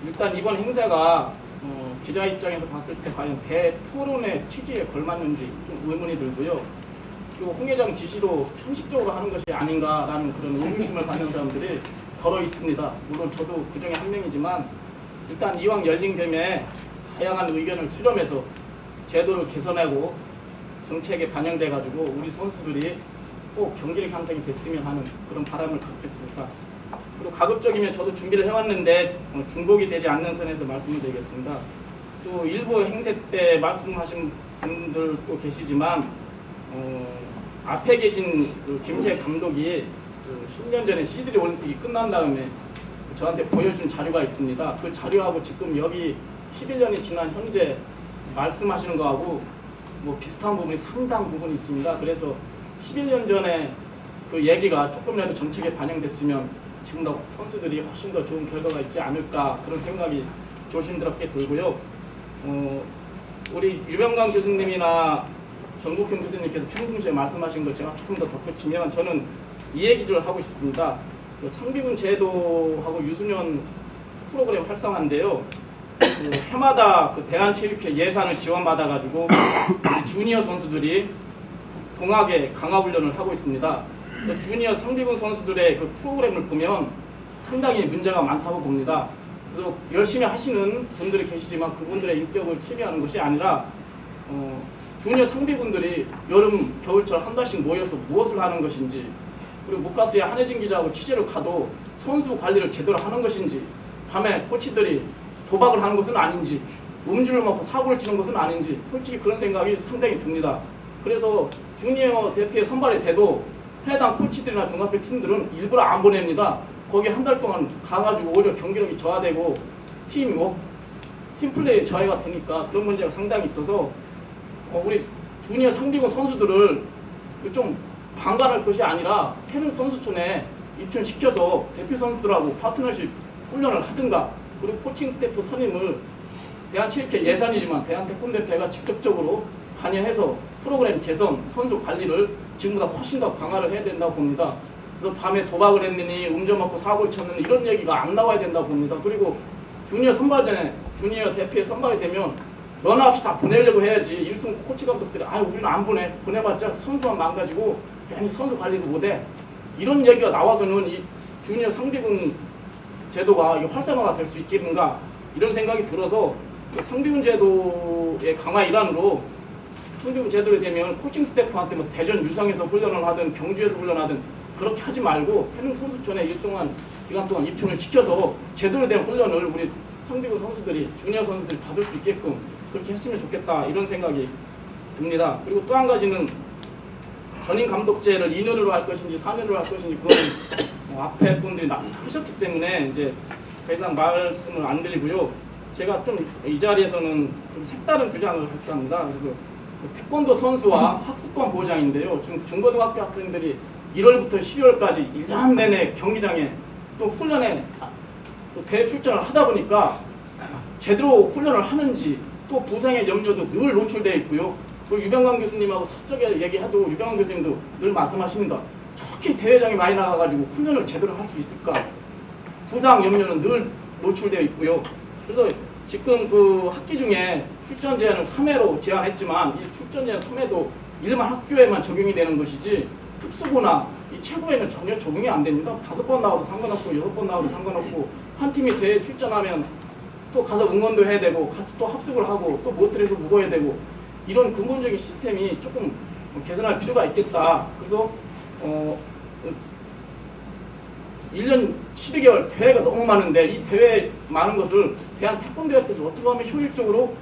일단 이번 행사가 기자 입장에서 봤을 때 과연 대토론의 취지에 걸맞는지 좀 의문이 들고요. 그리고 홍 회장 지시로 형식적으로 하는 것이 아닌가라는 그런 의구심을 갖는 사람들이 더러 있습니다. 물론 저도 그중에 한 명이지만 일단 이왕 열린 김에 다양한 의견을 수렴해서 제도를 개선하고 정책에 반영돼가지고 우리 선수들이 꼭 경기력 향상이 됐으면 하는 그런 바람을 갖겠습니다. 그리고 가급적이면 저도 준비를 해왔는데 중복이 되지 않는 선에서 말씀을 드리겠습니다. 또 일부 행사 때 말씀하신 분들도 계시지만 앞에 계신 그 김세 감독이 그 10년 전에 시드니 올림픽이 끝난 다음에 저한테 보여준 자료가 있습니다. 그 자료하고 지금 여기 11년이 지난 현재 말씀하시는 거하고 뭐 비슷한 부분이 상당 부분이 있습니다. 그래서 11년 전에 그 얘기가 조금이라도 정책에 반영됐으면 지금 더 선수들이 훨씬 더 좋은 결과가 있지 않을까 그런 생각이 조심스럽게 들고요. 우리 유병강 교수님이나 정국현 교수님께서 평상시에 말씀하신 것 제가 조금 더 덧붙이면 저는 이 얘기를 하고 싶습니다. 그 상비군 제도하고 유소년 프로그램 활성화인데요. 그 해마다 그 대한체육회 예산을 지원받아가지고 우리 주니어 선수들이 동학에 강화훈련을 하고 있습니다. 그 주니어 상비군 선수들의 그 프로그램을 보면 상당히 문제가 많다고 봅니다. 그래서 열심히 하시는 분들이 계시지만 그분들의 인격을 침해하는 것이 아니라 주니어 상비군들이 여름, 겨울철 한 달씩 모여서 무엇을 하는 것인지 그리고 묵가스의 한혜진 기자하고 취재를 가도 선수 관리를 제대로 하는 것인지 밤에 코치들이 도박을 하는 것은 아닌지 음주를 먹고 사고를 치는 것은 아닌지 솔직히 그런 생각이 상당히 듭니다. 그래서 주니어 대표에 선발이 돼도 해당 코치들이나 중학교 팀들은 일부러 안 보냅니다. 거기 한 달 동안 가가지고 오히려 경기력이 저하되고 팀플레이에 저해가 되니까 그런 문제가 상당히 있어서 우리 주니어 상비군 선수들을 좀 방관할 것이 아니라 태릉 선수촌에 입춘시켜서 대표 선수들하고 파트너십 훈련을 하든가 그리고 코칭 스태프 선임을 대한체육회 예산이지만 대한태권도협회가 직접적으로 관여해서 프로그램 개선, 선수 관리를 지금보다 훨씬 더 강화를 해야 된다고 봅니다. 그래서 밤에 도박을 했느니 음주 먹고 사고를 쳤느니 이런 얘기가 안 나와야 된다고 봅니다. 그리고 주니어 선발전에 주니어 대표에 선발이 되면 너나 없이 다 보내려고 해야지. 일승 코치 감독들이 우리는 안 보내봤자 선수만 망가지고 괜히 선수 관리도 못해. 이런 얘기가 나와서는 이 주니어 상비군 제도가 활성화가 될 수 있겠는가 이런 생각이 들어서 그 상비군 제도의 강화 일환으로 상비군 제도로 되면 코칭 스태프한테 뭐 대전 유성에서 훈련을 하든 경주에서 훈련하든 그렇게 하지 말고 태릉 선수촌에 일정한 기간 동안 입춘을 시켜서 제대로 된 훈련을 우리 상비군 선수들이 주니어 선수들이 받을 수 있게끔 그렇게 했으면 좋겠다 이런 생각이 듭니다. 그리고 또 한 가지는 전임 감독제를 2년으로 할 것인지 4년으로 할 것인지 그건 앞에 분들이 하셨기 때문에 이제 더 이상 말씀을 안 드리고요. 제가 좀 이 자리에서는 좀 색다른 주장을 할까 합니다. 그래서 태권도 선수와 학습권 보장인데요. 지금 중고등학교 학생들이 1월부터 12월까지 1년 내내 경기장에 또 훈련에 또 대출전을 하다 보니까 제대로 훈련을 하는지 또 부상의 염려도 늘 노출되어 있고요. 그리고 유병강 교수님하고 사적에 얘기해도 유병강 교수님도 늘 말씀하십니다. 저렇게 대회장에 많이 나가가지고 훈련을 제대로 할 수 있을까? 부상 염려는 늘 노출되어 있고요. 그래서 지금 그 학기 중에 출전 제한을 3회로 제한했지만 이 출전 제한 3회도 일반 학교에만 적용이 되는 것이지 특수부나 이 최고에는 전혀 적용이 안 됩니다. 5번 나와도 상관없고 6번 나와도 상관없고 한 팀이 대회 출전하면 또 가서 응원도 해야 되고 같이 또 합숙을 하고 또 모텔에서 묵어야 되고 이런 근본적인 시스템이 조금 개선할 필요가 있겠다. 그래서 1년 12개월 대회가 너무 많은데 이 대회 많은 것을 대한태권도협회에서 어떻게 하면 효율적으로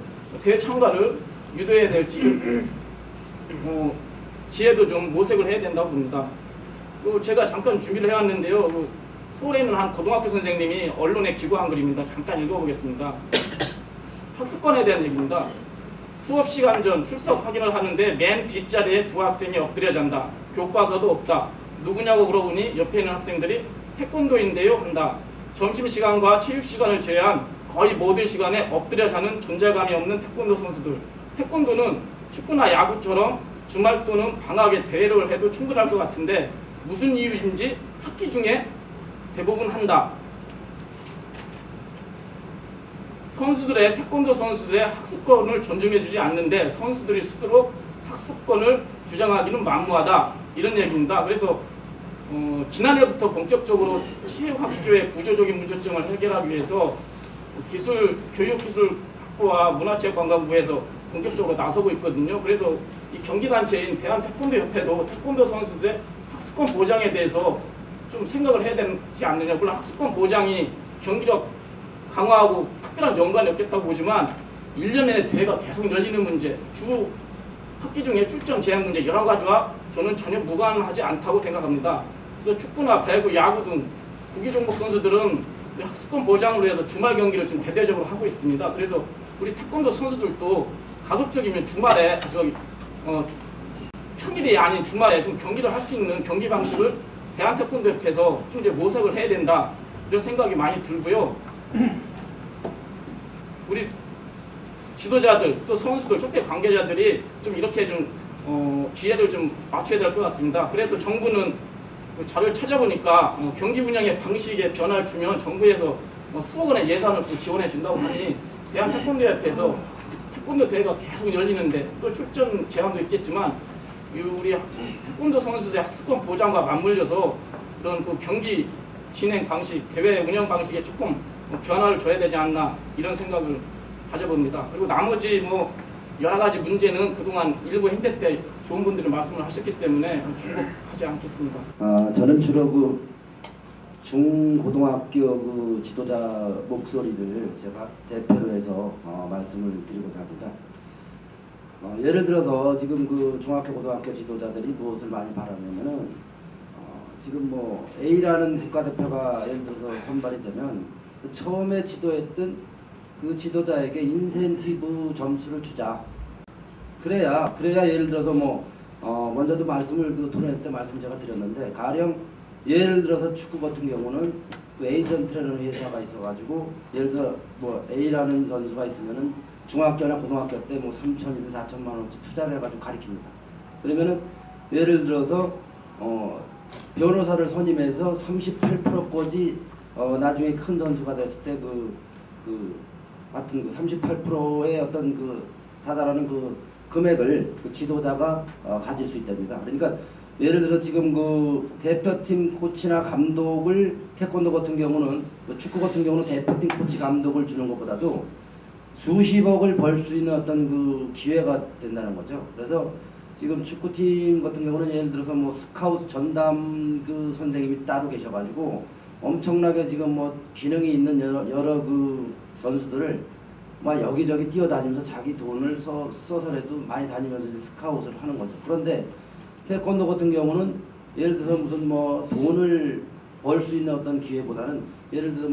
대회 참가를 유도해야 될지 지혜도 좀 모색을 해야 된다고 봅니다. 그리고 제가 잠깐 준비를 해왔는데요. 서울에 있는 한 고등학교 선생님이 언론에 기고한 글입니다. 잠깐 읽어보겠습니다. 학습권에 대한 얘기입니다. 수업 시간 전 출석 확인을 하는데 맨 뒷자리에 두 학생이 엎드려 잔다. 교과서도 없다. 누구냐고 물어보니 옆에 있는 학생들이 태권도인데요 한다. 점심시간과 체육시간을 제외한 거의 모든 시간에 엎드려 자는 존재감이 없는 태권도 선수들. 태권도는 축구나 야구처럼 주말 또는 방학에 대회를 해도 충분할 것 같은데 무슨 이유인지 학기 중에 대부분 한다. 태권도 선수들의 학습권을 존중해주지 않는데 선수들이 스스로 학습권을 주장하기는 만무하다, 이런 얘기입니다. 그래서 지난해부터 본격적으로 체육학교의 구조적인 문제점을 해결하기 위해서 교육기술학부와 문화체육관광부에서 본격적으로 나서고 있거든요. 그래서 이 경기단체인 대한태권도협회도 태권도 선수들의 학습권 보장에 대해서 좀 생각을 해야 되지 않느냐. 물론 학습권 보장이 경기력 강화하고 특별한 연관이 없겠다고 보지만 1년 내내 대회가 계속 열리는 문제, 주 학기 중에 출전 제한 문제 여러 가지와 저는 전혀 무관하지 않다고 생각합니다. 그래서 축구나 배구, 야구 등 구기 종목 선수들은 학습권 보장을 위해서 주말 경기를 지금 대대적으로 하고 있습니다. 그래서 우리 태권도 선수들도 가급적이면 주말에 평일이 아닌 주말에 좀 경기를 할 수 있는 경기 방식을 대한태권도협회에서 좀 이제 모색을 해야 된다, 이런 생각이 많이 들고요. 우리 지도자들 또 선수들 협회 관계자들이 좀 이렇게 좀 지혜를 좀 맞춰야 될 것 같습니다. 그래서 정부는 자료를 찾아보니까 경기 운영의 방식에 변화를 주면 정부에서 수억 원의 예산을 또 지원해 준다고 하니 대한태권도협회에서 태권도 대회가 계속 열리는데 또 출전 제한도 있겠지만 우리 태권도 선수들의 학습권 보장과 맞물려서 그런 그 경기 진행 방식, 대회 운영 방식에 조금 변화를 줘야 되지 않나, 이런 생각을 가져봅니다. 그리고 나머지 여러 가지 문제는 그동안 일부 행태 때 좋은 분들이 말씀을 하셨기 때문에 중복하지 않겠습니다. 저는 주로 중고등학교 지도자 목소리를 제가 대표로 해서 말씀을 드리고자 합니다. 예를 들어서 지금 중학교 고등학교 지도자들이 무엇을 많이 바라냐면은 지금 A라는 국가대표가 예를 들어서 선발이 되면 처음에 지도했던 그 지도자에게 인센티브 점수를 주자. 그래야 예를 들어서 먼저도 말씀을 토론회 때 말씀 제가 드렸는데, 가령 예를 들어서 축구 같은 경우는 그 에이전트라는 회사가 있어가지고 예를 들어 A라는 선수가 있으면은 중학교나 고등학교 때 3천이든 4천만 원치 투자를 해가지고 가르칩니다. 그러면은 예를 들어서 변호사를 선임해서 38%까지 나중에 큰 선수가 됐을 때 하여튼 38%의 어떤 다다라는 금액을 지도자가 가질 수 있답니다. 그러니까 예를 들어 지금 대표팀 코치나 감독을 태권도 같은 경우는 축구 같은 경우는 대표팀 코치 감독을 주는 것보다도 수십억을 벌 수 있는 어떤 기회가 된다는 거죠. 그래서 지금 축구팀 같은 경우는 예를 들어서 스카우트 전담 선생님이 따로 계셔가지고 엄청나게 지금 기능이 있는 여러 선수들을 여기저기 뛰어다니면서 자기 돈을 써서라도 많이 다니면서 스카웃을 하는 거죠. 그런데 태권도 같은 경우는 예를 들어서 무슨 돈을 벌 수 있는 어떤 기회보다는 예를 들어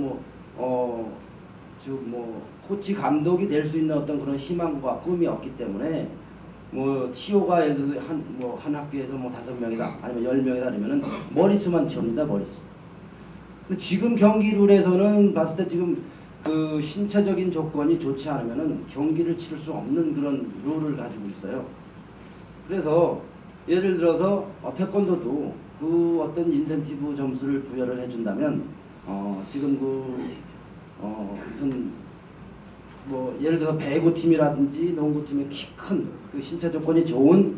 코치 감독이 될 수 있는 어떤 그런 희망과 꿈이 없기 때문에 TO가 예를 들어서 한 학교에서 5명이다 아니면 10명이다 그러면은 머릿수만 채웁니다. 머릿수. 지금 경기 룰에서는 봤을 때 지금 신체적인 조건이 좋지 않으면은 경기를 치를 수 없는 그런 룰을 가지고 있어요. 그래서 예를 들어서 태권도도 어떤 인센티브 점수를 부여를 해준다면 지금 무슨 예를 들어서 배구팀이라든지 농구팀의 키 큰 신체 조건이 좋은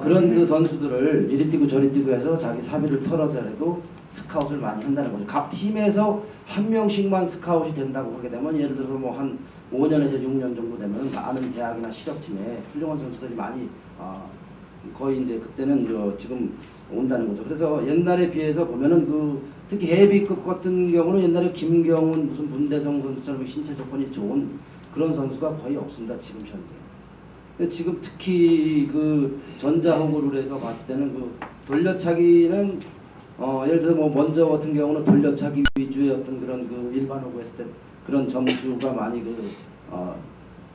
그런 선수들을 이리 뛰고 저리 뛰고 해서 자기 사비를 털어서라도 스카웃을 많이 한다는 거죠. 각 팀에서 한 명씩만 스카웃이 된다고 하게 되면 예를 들어서 한 5년에서 6년 정도 되면 많은 대학이나 실업팀에 훌륭한 선수들이 많이 거의 이제 그때는 지금 온다는 거죠. 그래서 옛날에 비해서 보면은 특히 헤비급 같은 경우는 옛날에 김경훈 무슨 문대성 선수처럼 신체 조건이 좋은 그런 선수가 거의 없습니다. 지금 현재. 근데 지금 특히 전자호구를 해서 봤을 때는 돌려차기는 예를 들어서 먼저 같은 경우는 돌려차기 위주의 어떤 그런 일반 호구 했을 때 그런 점수가 많이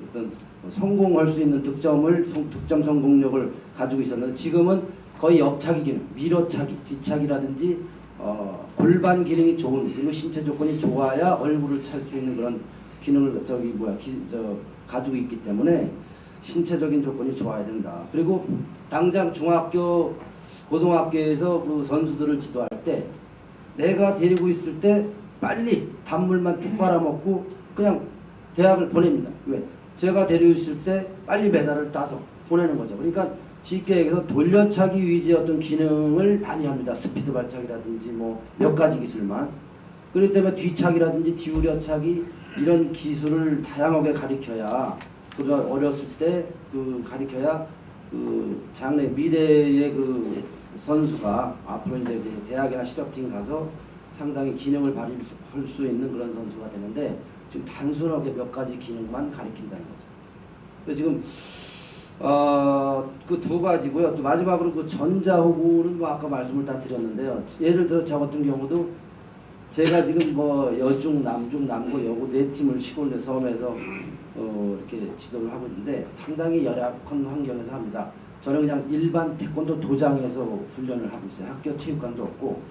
어떤 성공할 수 있는 득점 성공력을 가지고 있었는데 지금은 거의 옆차기 기능, 밀어차기, 뒤차기라든지 골반 기능이 좋은 그리고 신체 조건이 좋아야 얼굴을 찰 수 있는 그런 기능을 가지고 있기 때문에 신체적인 조건이 좋아야 된다. 그리고 당장 중학교, 고등학교에서 선수들을 지도할 때 내가 데리고 있을 때 빨리 단물만 쭉 빨아먹고 그냥 대학을 보냅니다. 왜? 제가 데려있을 때 빨리 메달을 따서 보내는 거죠. 그러니까 쉽게 얘기해서 돌려차기 위주의 어떤 기능을 많이 합니다. 스피드 발차기라든지 뭐 몇 가지 기술만. 그렇기 때문에 뒤차기라든지 뒤우려차기 이런 기술을 다양하게 가리켜야 그가 어렸을 때 그 가리켜야 그 장래 미래의 그 선수가 앞으로 이제 그 대학이나 실업팀 가서 상당히 기능을 발휘할 수 있는 그런 선수가 되는데 지금 단순하게 몇 가지 기능만 가리킨다는 거죠. 그래서 지금 그 두 가지고요. 또 마지막으로 그 전자호구는 뭐 아까 말씀을 다 드렸는데요. 예를 들어 저 같은 경우도 제가 지금 뭐 여중, 남중, 남고, 여고 네 팀을 시골 내 섬에서 이렇게 지도를 하고 있는데 상당히 열악한 환경에서 합니다. 저는 그냥 일반 태권도 도장에서 훈련을 하고 있어요. 학교 체육관도 없고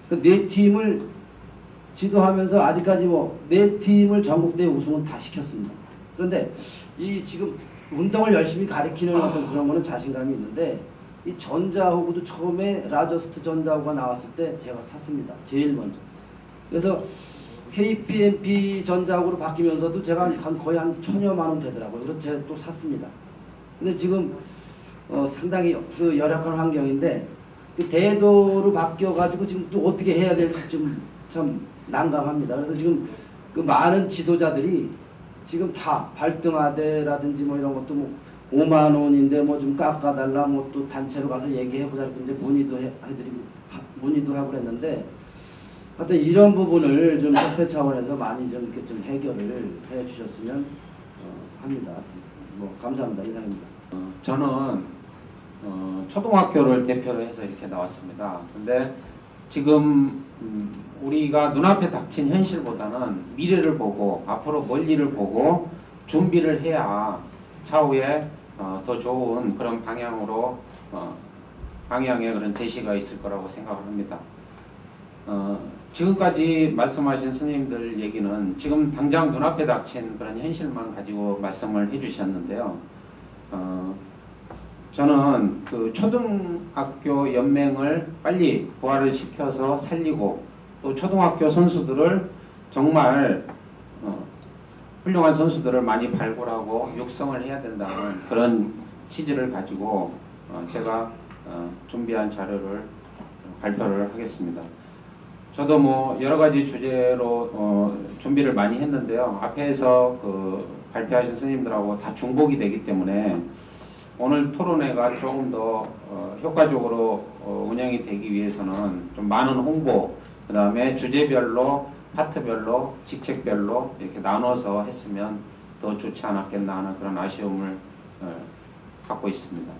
그 네 팀을 지도하면서 아직까지 뭐 네 팀을 전국대회 우승은 다 시켰습니다. 그런데 이 지금 운동을 열심히 가리키는 어떤 그런 거는 자신감이 있는데 이 전자호구도 처음에 라저스트 전자호구가 나왔을 때 제가 샀습니다. 제일 먼저. 그래서 KPMP 전자호구로 바뀌면서도 제가 거의 한 1,000여만 원 되더라고요. 그래서 제가 또 샀습니다. 근데 지금 상당히 그 열악한 환경인데 그 대도로 바뀌어가지고 지금 또 어떻게 해야 될지 좀 참 난감합니다. 그래서 지금 그 많은 지도자들이 지금 다 발등하대라든지 뭐 이런 것도 뭐 5만 원인데 뭐 좀 깎아달라 뭐 또 단체로 가서 얘기해보자 근데 문의도 하고 그랬는데 하여튼 이런 부분을 좀 협회 차원에서 많이 좀 이렇게 좀 해결을 해 주셨으면 합니다. 뭐 감사합니다. 이상입니다. 저는 초등학교를 대표로 해서 이렇게 나왔습니다. 근데 지금 우리가 눈앞에 닥친 현실보다는 미래를 보고 앞으로 멀리를 보고 준비를 해야 차후에 더 좋은 그런 방향으로 방향의 그런 제시가 있을 거라고 생각합니다. 지금까지 말씀하신 선생님들 얘기는 지금 당장 눈앞에 닥친 그런 현실만 가지고 말씀을 해주셨는데요. 저는 그 초등학교 연맹을 빨리 부활을 시켜서 살리고 또 초등학교 선수들을 정말 훌륭한 선수들을 많이 발굴하고 육성을 해야 된다는 그런 취지를 가지고 제가 준비한 자료를 발표를 하겠습니다. 저도 뭐 여러 가지 주제로 준비를 많이 했는데요. 앞에서 그 발표하신 선생님들하고 다 중복이 되기 때문에 오늘 토론회가 조금 더 효과적으로 운영이 되기 위해서는 좀 많은 홍보, 그 다음에 주제별로, 파트별로, 직책별로 이렇게 나눠서 했으면 더 좋지 않았겠나 하는 그런 아쉬움을 갖고 있습니다.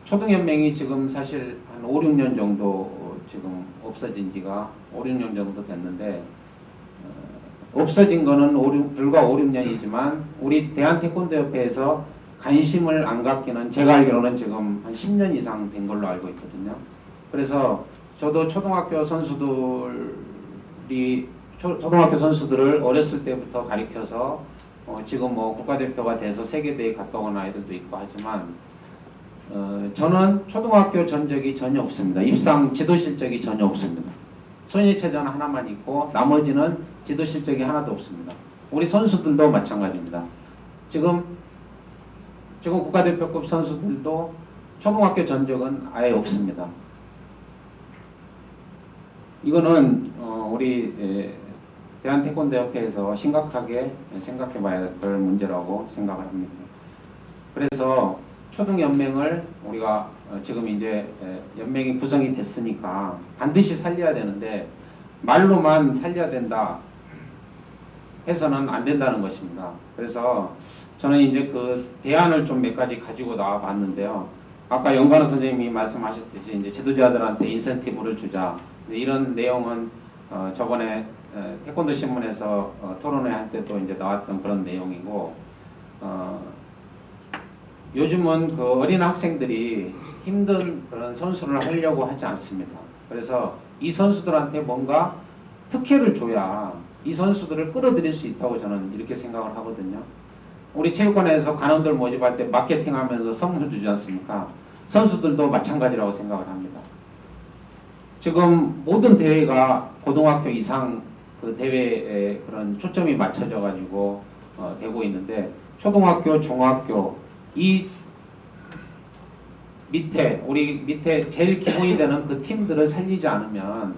초등연맹이 지금 사실 한 5, 6년 정도 지금 없어진 지가 5, 6년 정도 됐는데 없어진 거는 불과 5, 6년이지만 우리 대한태권도협회에서 관심을 안 갖기는 제가 알기로는 지금 한 10년 이상 된 걸로 알고 있거든요. 그래서 저도 초등학교 선수들을 어렸을 때부터 가르쳐서 지금 뭐 국가대표가 돼서 세계대회 갔다 온 아이들도 있고 하지만 저는 초등학교 전적이 전혀 없습니다. 입상 지도 실적이 전혀 없습니다. 손예체전 하나만 있고 나머지는 지도 실적이 하나도 없습니다. 우리 선수들도 마찬가지입니다. 지금 국가대표급 선수들도 초등학교 전적은 아예 없습니다. 이거는 우리 대한태권도협회에서 심각하게 생각해 봐야 될 문제라고 생각을 합니다. 그래서 초등연맹을 우리가 지금 이제 연맹이 구성이 됐으니까 반드시 살려야 되는데 말로만 살려야 된다 해서는 안 된다는 것입니다. 그래서 저는 이제 그 대안을 좀 몇 가지 가지고 나와 봤는데요. 아까 영관호 선생님이 말씀하셨듯이 이제 지도자들한테 인센티브를 주자. 이런 내용은 저번에 태권도 신문에서 토론회 할 때도 이제 나왔던 그런 내용이고, 요즘은 그 어린 학생들이 힘든 그런 선수를 하려고 하지 않습니다. 그래서 이 선수들한테 뭔가 특혜를 줘야 이 선수들을 끌어들일 수 있다고 저는 이렇게 생각을 하거든요. 우리 체육관에서 관원들 모집할 때 마케팅하면서 선물 주지 않습니까? 선수들도 마찬가지라고 생각을 합니다. 지금 모든 대회가 고등학교 이상 그 대회에 그런 초점이 맞춰져 가지고 되고 있는데 초등학교, 중학교 이 밑에 우리 밑에 제일 기본이 되는 그 팀들을 살리지 않으면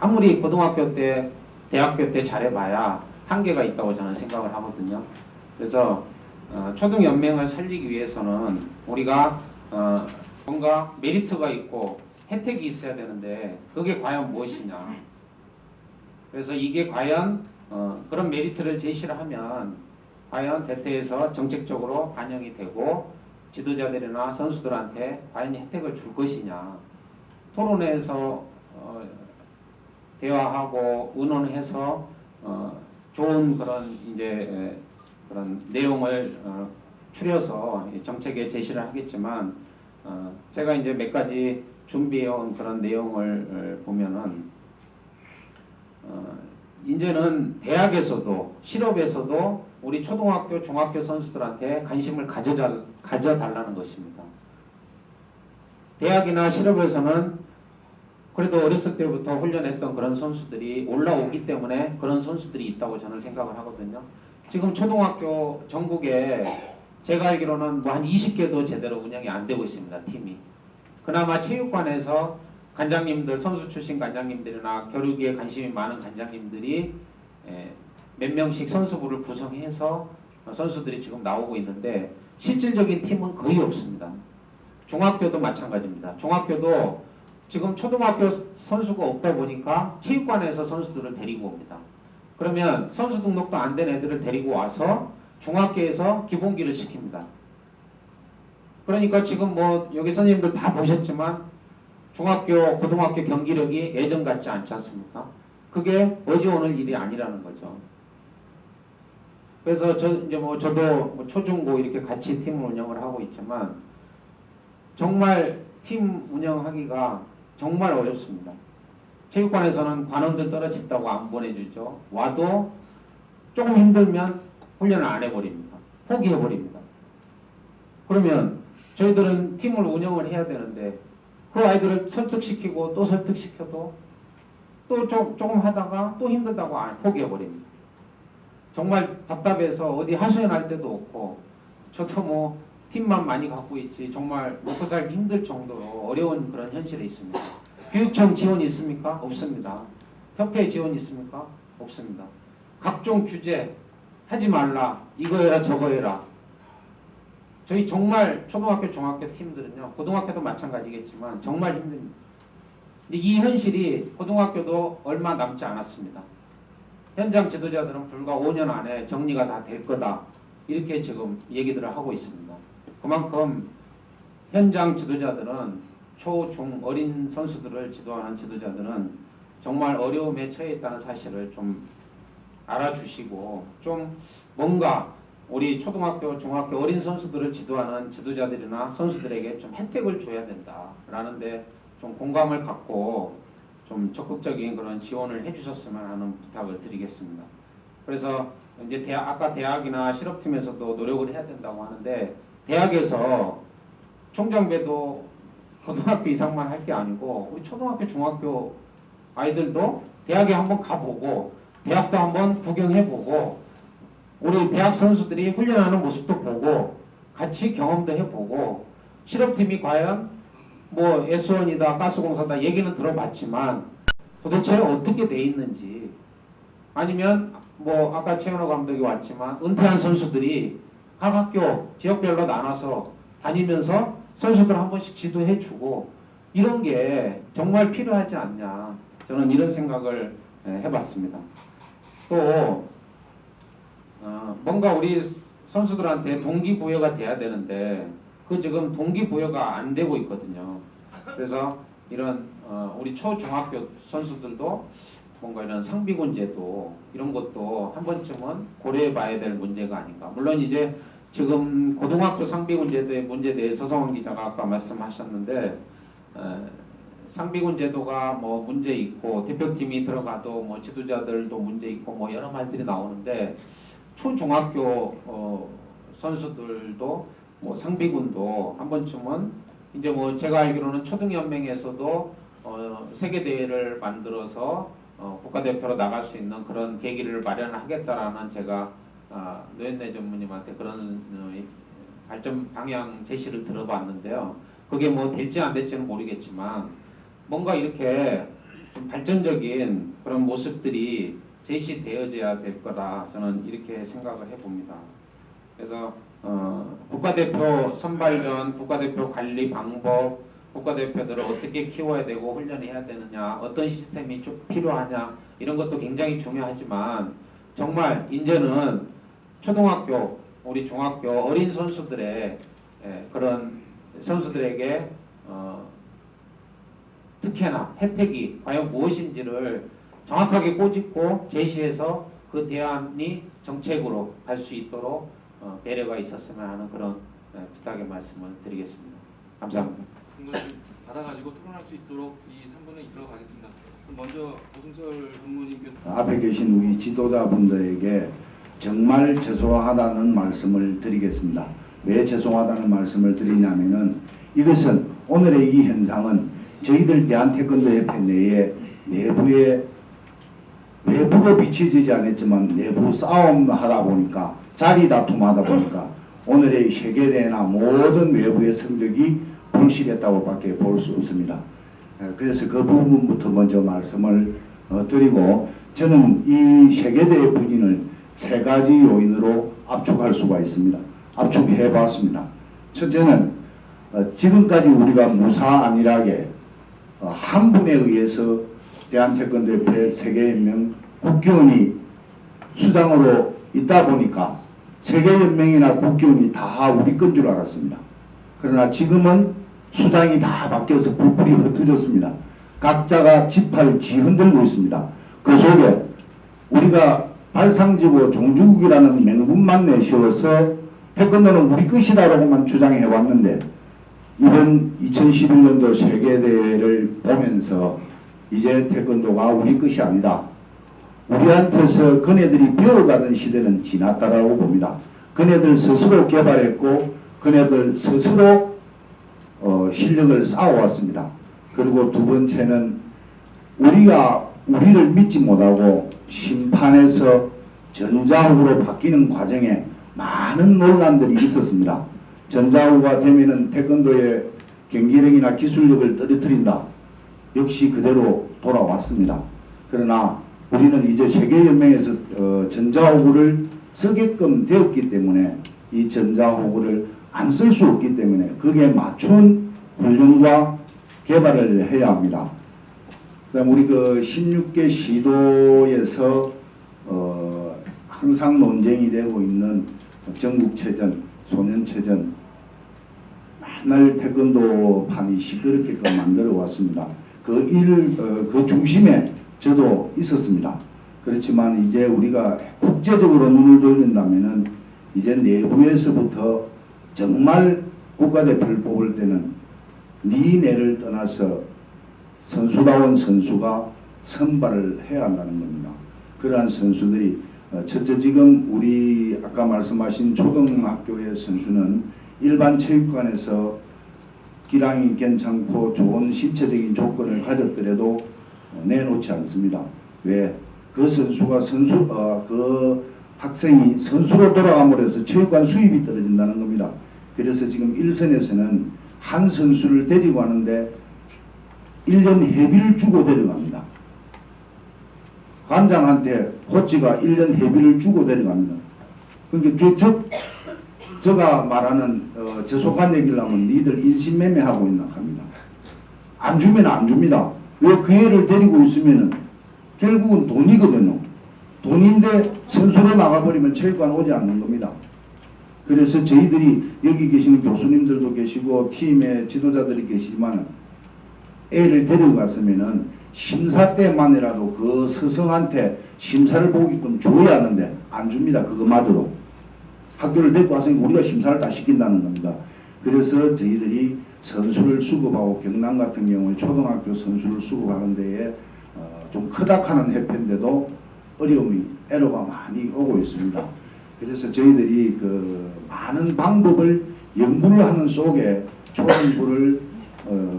아무리 고등학교 때, 대학교 때 잘해봐야 한계가 있다고 저는 생각을 하거든요. 그래서 초등연맹을 살리기 위해서는 우리가 뭔가 메리트가 있고 혜택이 있어야 되는데 그게 과연 무엇이냐. 그래서 이게 과연 그런 메리트를 제시를 하면 과연 대퇴에서 정책적으로 반영이 되고 지도자들이나 선수들한테 과연 혜택을 줄 것이냐. 토론회에서 대화하고 의논해서 좋은 그런 이제 그런 내용을 추려서 정책에 제시를 하겠지만 제가 이제 몇 가지 준비해온 그런 내용을 보면은 이제는 대학에서도 실업에서도 우리 초등학교, 중학교 선수들한테 관심을 가져달라는 것입니다. 대학이나 실업에서는 그래도 어렸을 때부터 훈련했던 그런 선수들이 올라오기 때문에 그런 선수들이 있다고 저는 생각을 하거든요. 지금 초등학교 전국에 제가 알기로는 뭐 한 20개도 제대로 운영이 안 되고 있습니다. 팀이. 그나마 체육관에서 관장님들, 선수 출신 관장님들이나 교육에 관심이 많은 관장님들이 몇 명씩 선수부를 구성해서 선수들이 지금 나오고 있는데 실질적인 팀은 거의 없습니다. 중학교도 마찬가지입니다. 중학교도 지금 초등학교 선수가 없다 보니까 체육관에서 선수들을 데리고 옵니다. 그러면 선수 등록도 안 된 애들을 데리고 와서 중학교에서 기본기를 시킵니다. 그러니까 지금 뭐 여기 선생님들 다 보셨지만 중학교, 고등학교 경기력이 예전 같지 않지 않습니까? 그게 어제 오늘 일이 아니라는 거죠. 그래서 저도 초중고 이렇게 같이 팀을 운영을 하고 있지만 정말 팀 운영하기가 정말 어렵습니다. 체육관에서는 관원들 떨어진다고 안 보내주죠. 와도 조금 힘들면 훈련을 안 해버립니다. 포기해버립니다. 그러면 저희들은 팀을 운영을 해야 되는데 그 아이들을 설득시키고 또 설득시켜도 또 조금 하다가 또 힘들다고 포기해버립니다. 정말 답답해서 어디 하소연할 데도 없고 저도 뭐 팀만 많이 갖고 있지 정말 먹고 살기 힘들 정도로 어려운 그런 현실에 있습니다. 교육청 지원이 있습니까? 없습니다. 협회 지원이 있습니까? 없습니다. 각종 규제 하지 말라 이거 해라 저거 해라. 저희 정말 초등학교 중학교 팀들은요 고등학교도 마찬가지겠지만 정말 힘듭니다. 근데 이 현실이 고등학교도 얼마 남지 않았습니다. 현장 지도자들은 불과 5년 안에 정리가 다 될 거다 이렇게 지금 얘기들을 하고 있습니다. 그만큼 현장 지도자들은 초, 중, 어린 선수들을 지도하는 지도자들은 정말 어려움에 처해 있다는 사실을 좀 알아주시고 좀 뭔가 우리 초등학교, 중학교 어린 선수들을 지도하는 지도자들이나 선수들에게 좀 혜택을 줘야 된다라는데 좀 공감을 갖고 좀 적극적인 그런 지원을 해주셨으면 하는 부탁을 드리겠습니다. 그래서 이제 아까 대학이나 실업팀에서도 노력을 해야 된다고 하는데 대학에서 총장배도 고등학교 이상만 할 게 아니고 우리 초등학교, 중학교 아이들도 대학에 한번 가보고 대학도 한번 구경해보고 우리 대학 선수들이 훈련하는 모습도 보고 같이 경험도 해보고 실업팀이 과연 뭐 S1이다 가스공사다 얘기는 들어봤지만 도대체 어떻게 돼 있는지 아니면 뭐 아까 최현호 감독이 왔지만 은퇴한 선수들이 각 학교 지역별로 나눠서 다니면서 선수들 한 번씩 지도해주고 이런 게 정말 필요하지 않냐 저는 이런 생각을 해봤습니다. 또 뭔가 우리 선수들한테 동기부여가 돼야 되는데 그 지금 동기부여가 안 되고 있거든요. 그래서 이런 우리 초중학교 선수들도 뭔가 이런 상비군 제도 이런 것도 한 번쯤은 고려해봐야 될 문제가 아닌가. 물론 이제 지금 고등학교 상비군 제도의 문제에 대해 서성원 기자가 아까 말씀하셨는데 상비군 제도가 뭐 문제 있고 대표팀이 들어가도 뭐 지도자들도 문제 있고 뭐 여러 말들이 나오는데 초중학교 선수들도 뭐 상비군도 한 번쯤은 이제 뭐 제가 알기로는 초등연맹에서도 세계 대회를 만들어서 국가대표로 나갈 수 있는 그런 계기를 마련하겠다라는 제가 노현래 전무님한테 그런 발전 방향 제시를 들어봤는데요. 그게 뭐 될지 안 될지는 모르겠지만 뭔가 이렇게 좀 발전적인 그런 모습들이 제시되어져야 될 거다. 저는 이렇게 생각을 해봅니다. 그래서 국가대표 선발전, 국가대표 관리 방법, 국가대표들을 어떻게 키워야 되고 훈련해야 되느냐, 어떤 시스템이 좀 필요하냐 이런 것도 굉장히 중요하지만 정말 이제는 초등학교, 우리 중학교 어린 선수들의 그런 선수들에게 특혜나 혜택이 과연 무엇인지를 정확하게 꼬집고 제시해서 그 대안이 정책으로 갈 수 있도록 배려가 있었으면 하는 그런 부탁의 말씀을 드리겠습니다. 감사합니다. 그걸 받아가지고 토론할 수 있도록 이 3분을 이끌어가겠습니다. 먼저 오승철 전무님께서 앞에 계신 우리 지도자분들에게 정말 죄송하다는 말씀을 드리겠습니다. 왜 죄송하다는 말씀을 드리냐면은 이것은 오늘의 이 현상은 저희들 대한태권도협회 내에 내부에 외부로 비춰지지 않았지만 내부 싸움하다 보니까 자리 다툼하다 보니까 오늘의 세계대회나 모든 외부의 성적이 불실했다고 밖에 볼 수 없습니다. 그래서 그 부분부터 먼저 말씀을 드리고 저는 이 세계대회 부진을 세 가지 요인으로 압축할 수가 있습니다. 압축해 봤습니다. 첫째는 지금까지 우리가 무사안일하게 한 분에 의해서 대한태권도협회 세계연맹 국기원이 수장으로 있다 보니까 세계연맹이나 국기원이 다 우리 건 줄 알았습니다. 그러나 지금은 수장이 다 바뀌어서 뿔뿔이 흩어졌습니다. 각자가 지팔 지흔들고 있습니다. 그 속에 우리가 발상지고 종주국이라는 명분만 내세워서 태권도는 우리 것이다라고만 주장해 왔는데 이번 2011년도 세계대회를 보면서 이제 태권도가 우리 것이 아니다. 우리한테서 그네들이 배워가던 시대는 지났다라고 봅니다. 그네들 스스로 개발했고 그네들 스스로 실력을 쌓아왔습니다. 그리고 두 번째는 우리가 우리를 믿지 못하고 심판에서 전자후로 바뀌는 과정에 많은 논란들이 있었습니다. 전자후가 되면은 태권도의 경기력이나 기술력을 떨어뜨린다. 역시 그대로 돌아왔습니다. 그러나 우리는 이제 세계연맹에서 전자호구를 쓰게끔 되었기 때문에 이 전자호구를 안 쓸 수 없기 때문에 거기에 맞춘 훈련과 개발을 해야 합니다. 그다음 우리 그 16개 시도에서 항상 논쟁이 되고 있는 전국체전, 소년체전 맨날 태권도판이 시끄럽게끔 만들어 왔습니다. 그 중심에 저도 있었습니다. 그렇지만 이제 우리가 국제적으로 눈을 돌린다면은 이제 내부에서부터 정말 국가대표를 뽑을 때는 니네를 떠나서 선수다운 선수가 선발을 해야 한다는 겁니다. 그러한 선수들이 첫째 지금 우리 아까 말씀하신 초등학교의 선수는 일반 체육관에서 기량이 괜찮고 좋은 신체적인 조건을 가졌더라도 내놓지 않습니다. 왜? 그 선수가 그 학생이 선수로 돌아감으로 해서 체육관 수입이 떨어진다는 겁니다. 그래서 지금 일선에서는 한 선수를 데리고 가는데 1년 회비를 주고 데려갑니다. 관장한테 코치가 1년 회비를 주고 데려갑니다. 그러니까 저가 말하는 저속한 얘기를 하면 니들 인신매매하고 있나 합니다. 안 주면 안 줍니다. 왜 그 애를 데리고 있으면은 결국은 돈이거든요. 돈인데 선수로 나가버리면 체육관 오지 않는 겁니다. 그래서 저희들이 여기 계시는 교수님들도 계시고 팀의 지도자들이 계시지만 애를 데리고 갔으면은 심사 때만이라도 그 스승한테 심사를 보기끔 줘야 하는데 안 줍니다. 그거마저도. 학교를 데리고 왔으니까 우리가 심사를 다 시킨다는 겁니다. 그래서 저희들이 선수를 수급하고 경남 같은 경우에 초등학교 선수를 수급하는 데에 좀 크다하는 협회인데도 어려움이 애로가 많이 오고 있습니다. 그래서 저희들이 그 많은 방법을 연구를 하는 속에 초등부를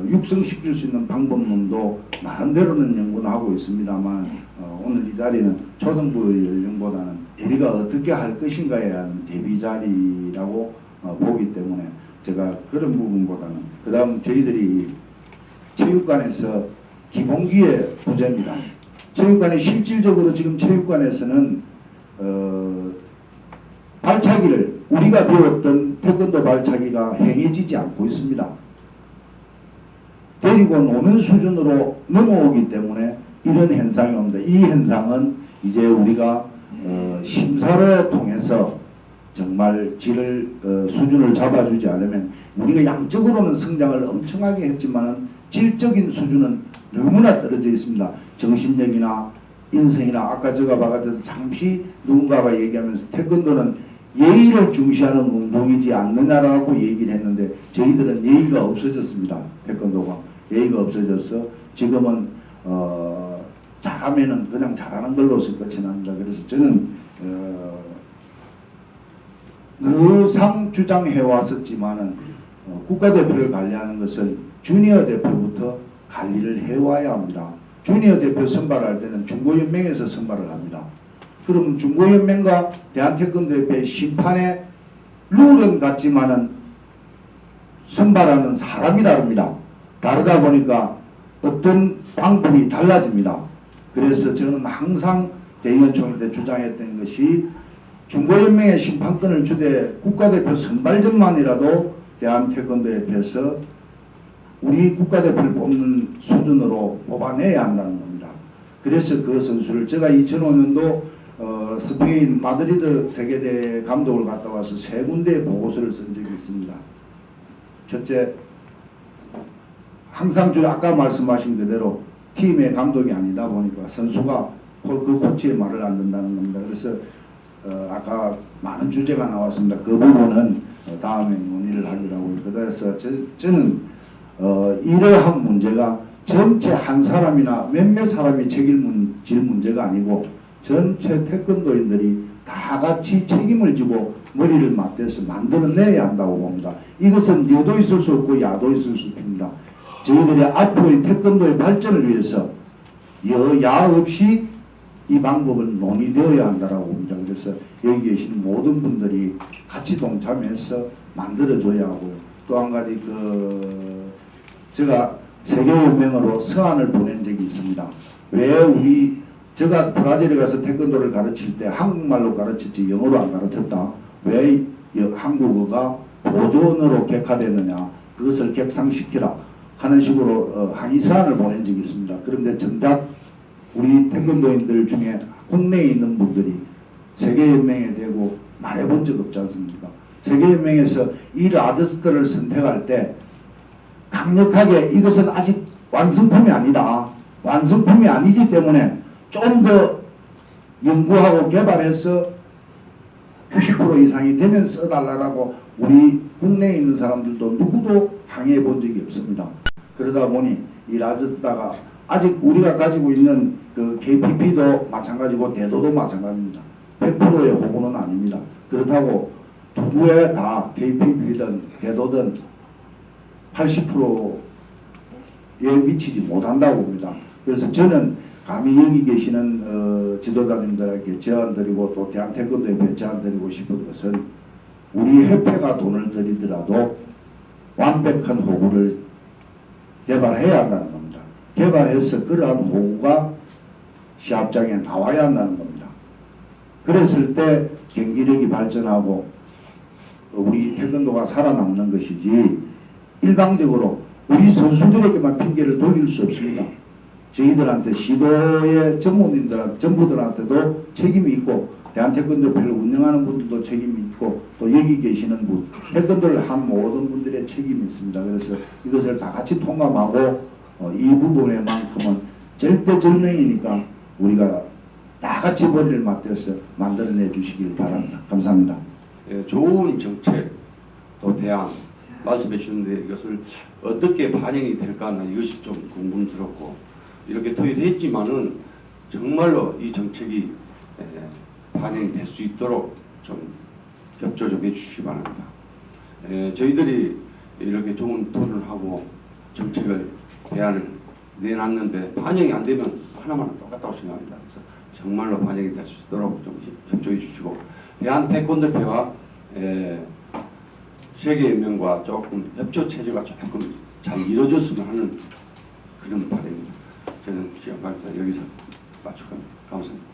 육성시킬 수 있는 방법론도 나름대로는 연구는 하고 있습니다만 오늘 이 자리는 초등부 연령보다는 우리가 어떻게 할 것인가에 대한 대비 자리라고 보기 때문에 제가 그런 부분보다는 그 다음 저희들이 체육관에서 기본기의 부재입니다. 체육관이 실질적으로 지금 체육관에서는 발차기를 우리가 배웠던 태권도 발차기가 행해지지 않고 있습니다. 데리고 노는 수준으로 넘어오기 때문에 이런 현상이 옵니다. 이 현상은 이제 우리가 심사를 통해서 정말 수준을 잡아주지 않으면 우리가 양적으로는 성장을 엄청나게 했지만은 질적인 수준은 너무나 떨어져 있습니다. 정신력이나 인성이나 아까 제가 봐가지고 잠시 누군가가 얘기하면서 태권도는 예의를 중시하는 운동이지 않느냐라고 얘기를 했는데 저희들은 예의가 없어졌습니다. 태권도가 예의가 없어져서 지금은 잘하면은 그냥 잘하는 걸로서 끝이 납니다. 그래서 저는 늘상 주장해 왔었지만은 국가대표를 관리하는 것을 주니어 대표부터 관리를 해와야 합니다. 주니어 대표 선발할 때는 중고연맹에서 선발을 합니다. 그럼 중고연맹과 대한태권도협회 심판의 룰은 같지만은 선발하는 사람이 다릅니다. 다르다 보니까 어떤 방법이 달라집니다. 그래서 저는 항상 대의원총회 때 주장했던 것이 중고연맹의 심판권을 주되 국가대표 선발전만이라도 대한태권도협회에서 우리 국가대표를 뽑는 수준으로 뽑아내야 한다는 겁니다. 그래서 그 선수를 제가 2005년도 스페인 마드리드 세계대회 감독을 갔다 와서 3군데 보고서를 쓴 적이 있습니다. 첫째, 항상 아까 말씀하신 그대로 팀의 감독이 아니다 보니까 선수가 그 코치의 말을 안 듣는다는 겁니다. 그래서 아까 많은 주제가 나왔습니다. 그 부분은 다음에 논의를 하기로 하고요. 그래서 저는 이러한 문제가 전체 한 사람이나 몇몇 사람이 책임질 문제가 아니고 전체 태권도인들이 다 같이 책임을 지고 머리를 맞대서 만들어내야 한다고 봅니다. 이것은 여도 있을 수 없고 야도 있을 수 없습니다. 저희들이 앞으로의 태권도의 발전을 위해서 여야 없이 이 방법은 논의되어야 한다고 봅니다. 그래서 여기 계신 모든 분들이 같이 동참해서 만들어줘야 하고요. 또 한 가지 제가 세계연맹으로 서한을 보낸 적이 있습니다. 왜 제가 브라질에 가서 태권도를 가르칠 때 한국말로 가르쳤지 영어로 안 가르쳤다. 왜 한국어가 보존으로 객화되느냐. 그것을 객상시키라 하는 식으로 항의서한을 보낸 적이 있습니다. 그런데 정작 우리 태권도인들 중에 국내에 있는 분들이 세계연맹에 대고 말해본 적 없지 않습니까? 세계연맹에서 이 라저스들을 선택할 때 강력하게 이것은 아직 완성품이 아니다. 완성품이 아니기 때문에 좀 더 연구하고 개발해서 90% 이상이 되면 써달라고 우리 국내에 있는 사람들도 누구도 항의해 본 적이 없습니다. 그러다 보니 이 라저스다가 아직 우리가 가지고 있는 그 KPP도 마찬가지고 대도도 마찬가지입니다. 100%의 호구는 아닙니다. 그렇다고 두부에 다 KPP든 대도든 80%에 미치지 못한다고 봅니다. 그래서 저는 감히 여기 계시는 지도자님들에게 제안드리고 또 대한태권도협회에 제안드리고 싶은 것은 우리 협회가 돈을 들이더라도 완벽한 호구를 개발해야 한다는 겁니다. 개발해서 그러한 호구가 시합장에 나와야 한다는 겁니다. 그랬을 때 경기력이 발전하고 우리 태권도가 살아남는 것이지 일방적으로 우리 선수들에게만 핑계를 돌릴 수 없습니다. 저희들한테 시도의 전부들한테도 책임이 있고 대한태권도협회를 운영하는 분들도 책임이 있고 또 여기 계시는 분 태권도를 한 모든 분들의 책임이 있습니다. 그래서 이것을 다 같이 통감하고 이 부분에만큼은 절대절명이니까 우리가 다 같이 머리를 맞대서 만들어내 주시길 바랍니다. 감사합니다. 예, 좋은 정책 또 대안 말씀해 주는데 이것을 어떻게 반영이 될까 하는 이것이 좀 궁금스럽고 이렇게 토의를 했지만은 정말로 이 정책이 반영이 될 수 있도록 좀 협조 좀 해주시기 바랍니다. 저희들이 이렇게 좋은 토론을 하고 정책을 대안을 내놨는데 반영이 안 되면 하나만 똑같다고 생각합니다. 그래서 정말로 반영이 될 수 있도록 좀 협조해 주시고 대한 태권도협회와 세계연맹과 조금 협조 체제가 조금 잘 이루어졌으면 하는 그런 바람입니다. 저는 시간 관계상 여기서 마치겠습니다. 감사합니다.